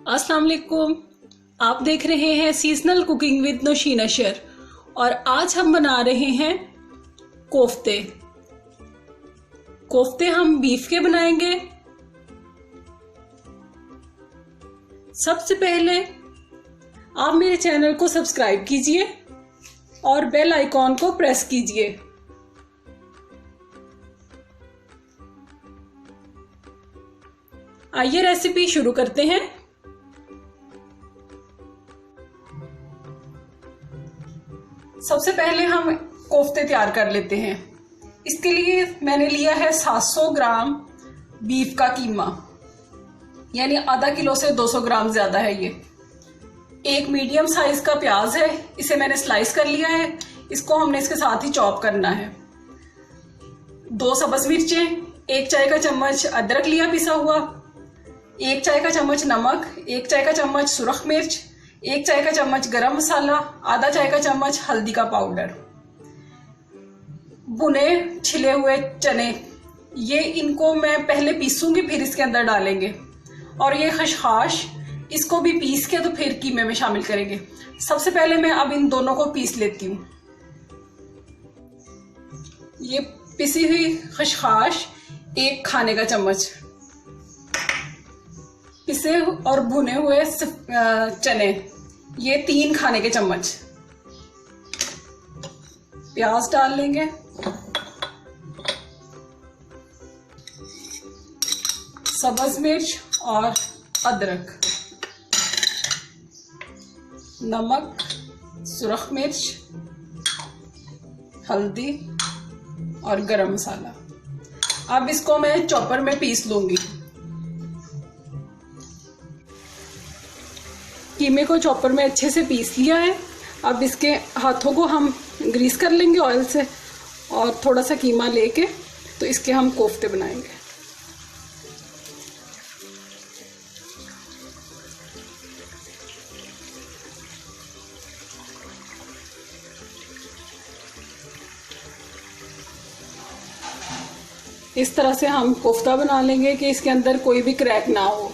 अस्सलाम वालेकुम। आप देख रहे हैं सीजनल कुकिंग विद नौशीन अशर और आज हम बना रहे हैं कोफ्ते। कोफ्ते हम बीफ के बनाएंगे। सबसे पहले आप मेरे चैनल को सब्सक्राइब कीजिए और बेल आइकॉन को प्रेस कीजिए। आइए रेसिपी शुरू करते हैं। सबसे पहले हम कोफ्ते तैयार कर लेते हैं। इसके लिए मैंने लिया है 700 ग्राम बीफ का कीमा, यानी आधा किलो से 200 ग्राम ज्यादा है ये। एक मीडियम साइज का प्याज है, इसे मैंने स्लाइस कर लिया है। इसको हमने इसके साथ ही चॉप करना है। 2 सब्ज मिर्चें, 1 चाय का चम्मच अदरक लिया पिसा हुआ, 1 चाय का चम्मच नमक, 1 चाय का चम्मच सुरख मिर्च, 1 चाय का चम्मच गरम मसाला, आधा चाय का चम्मच हल्दी का पाउडर, भुने छिले हुए चने, ये इनको मैं पहले पीसूंगी फिर इसके अंदर डालेंगे। और ये खशखाश, इसको भी पीस के तो फिर कीमे में शामिल करेंगे। सबसे पहले मैं अब इन दोनों को पीस लेती हूँ। ये पिसी हुई खशखाश 1 खाने का चम्मच, पिसे और भुने हुए चने ये 3 खाने के चम्मच, प्याज डाल लेंगे, सब्ज मिर्च और अदरक, नमक, सुरख मिर्च, हल्दी और गरम मसाला। अब इसको मैं चॉपर में पीस लूंगी। कीमे को चॉपर में अच्छे से पीस लिया है। अब इसके हाथों को हम ग्रीस कर लेंगे ऑयल से और थोड़ा सा कीमा लेके तो इसके हम कोफ्ते बनाएंगे। इस तरह से हम कोफ्ता बना लेंगे कि इसके अंदर कोई भी क्रैक ना हो।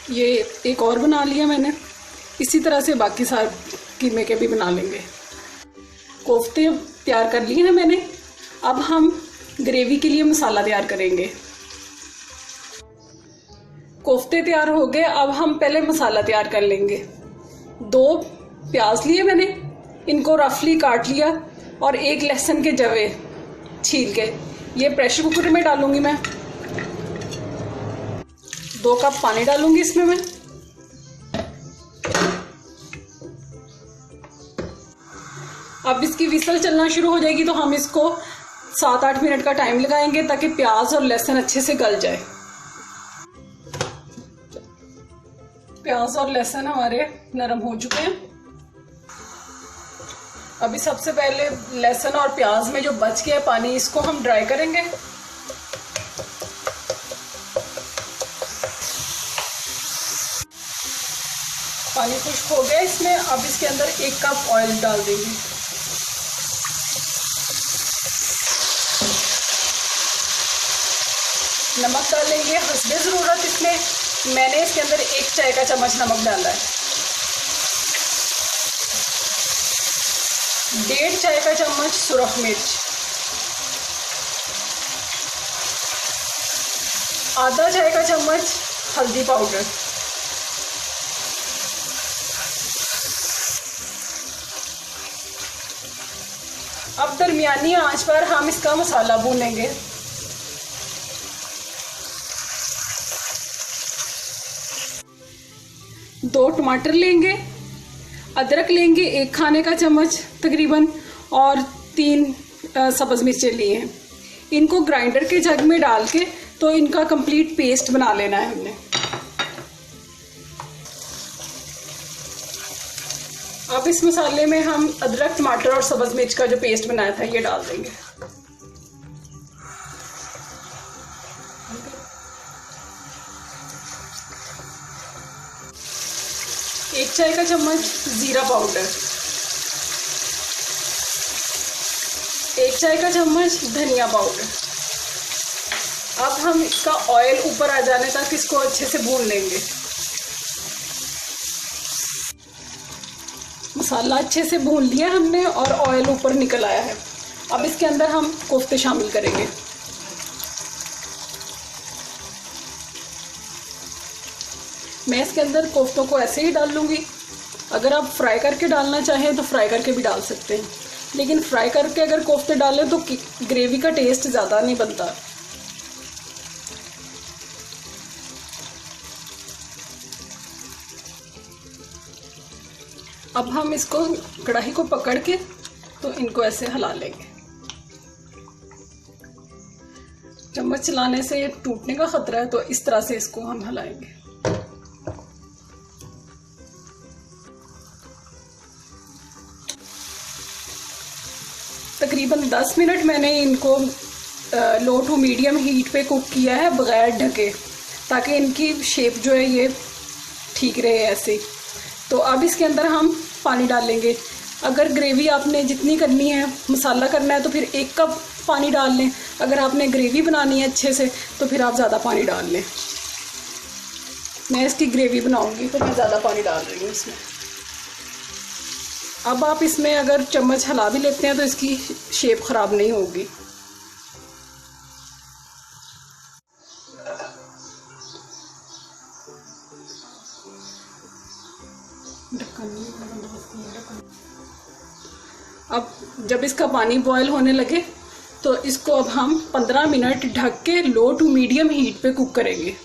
ये एक और बना लिया मैंने। इसी तरह से बाकी सारे कीमे के भी बना लेंगे। कोफ्ते तैयार कर लिए हैं मैंने। अब हम ग्रेवी के लिए मसाला तैयार करेंगे। कोफ्ते तैयार हो गए, अब हम पहले मसाला तैयार कर लेंगे। 2 प्याज लिए मैंने, इनको रफली काट लिया और 1 लहसुन के जवे छील के ये प्रेशर कुकर में डालूंगी मैं। 2 कप पानी डालूंगी इसमें मैं। अब इसकी विसल चलना शुरू हो जाएगी तो हम इसको 7-8 मिनट का टाइम लगाएंगे ताकि प्याज और लहसुन अच्छे से गल जाए। प्याज और लहसुन हमारे नरम हो चुके हैं। अभी सबसे पहले लहसुन और प्याज में जो बच गया पानी, इसको हम ड्राई करेंगे। पानी खुश्क हो गया इसमें। अब इसके अंदर 1 कप ऑयल डाल देंगे। नमक डालेंगे हस्बे ज़रूरत। इसमें मैंने इसके अंदर 1 चाय का चम्मच नमक डाला है। 1.5 चाय का चम्मच सुरख मिर्च, आधा चाय का चम्मच हल्दी पाउडर, अब दरमियानी आंच पर हम इसका मसाला भूनेंगे। दो टमाटर लेंगे, अदरक लेंगे 1 खाने का चम्मच तकरीबन, और 3 सब्ज मिर्चें लिए हैं। इनको ग्राइंडर के जग में डाल के तो इनका कंप्लीट पेस्ट बना लेना है हमने। अब इस मसाले में हम अदरक, टमाटर और सब्ज मिर्च का जो पेस्ट बनाया था ये डाल देंगे। एक चाय का चम्मच जीरा पाउडर, 1 1 चाय का चम्मच धनिया पाउडर। अब हम इसका ऑयल ऊपर आ जाने तक इसको अच्छे से भून लेंगे। मसाला अच्छे से भून लिया हमने और ऑयल ऊपर निकल आया है। अब इसके अंदर हम कोफ्ते शामिल करेंगे। मैं इसके अंदर कोफ्तों को ऐसे ही डाल लूँगी। अगर आप फ्राई करके डालना चाहें तो फ्राई करके भी डाल सकते हैं, लेकिन फ्राई करके अगर कोफ्ते डालें तो ग्रेवी का टेस्ट ज़्यादा नहीं बनता। अब हम इसको कढ़ाई को पकड़ के तो इनको ऐसे हिला लेंगे। चम्मच चलाने से ये टूटने का खतरा है, तो इस तरह से इसको हम हिलाएंगे। तकरीबन 10 मिनट मैंने इनको लो टू मीडियम हीट पे कुक किया है बगैर ढके, ताकि इनकी शेप जो है ये ठीक रहे ऐसे। तो अब इसके अंदर हम पानी डालेंगे। अगर ग्रेवी आपने जितनी करनी है, मसाला करना है, तो फिर 1 कप पानी डाल लें। अगर आपने ग्रेवी बनानी है अच्छे से तो फिर आप ज़्यादा पानी डाल लें। मैं इसकी ग्रेवी बनाऊंगी तो मैं ज़्यादा पानी डाल रही हूँ इसमें। अब आप इसमें अगर चम्मच हिला भी लेते हैं तो इसकी शेप ख़राब नहीं होगी। अब जब इसका पानी बॉयल होने लगे तो इसको अब हम 15 मिनट ढक के लो टू मीडियम हीट पे कुक करेंगे।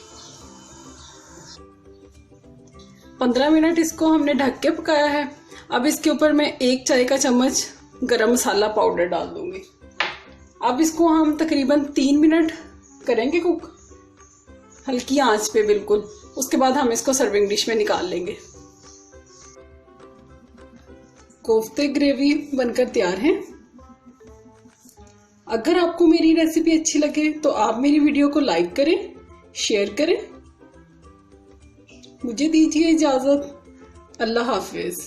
15 मिनट इसको हमने ढक के पकाया है। अब इसके ऊपर मैं 1 चाय का चम्मच गरम मसाला पाउडर डाल दूंगी। अब इसको हम तकरीबन 3 मिनट करेंगे कुक, हल्की आंच पे बिल्कुल। उसके बाद हम इसको सर्विंग डिश में निकाल लेंगे। कोफ्ते ग्रेवी बनकर तैयार हैं। अगर आपको मेरी रेसिपी अच्छी लगे तो आप मेरी वीडियो को लाइक करें, शेयर करें। मुझे दीजिए इजाज़त। अल्लाह हाफिज़।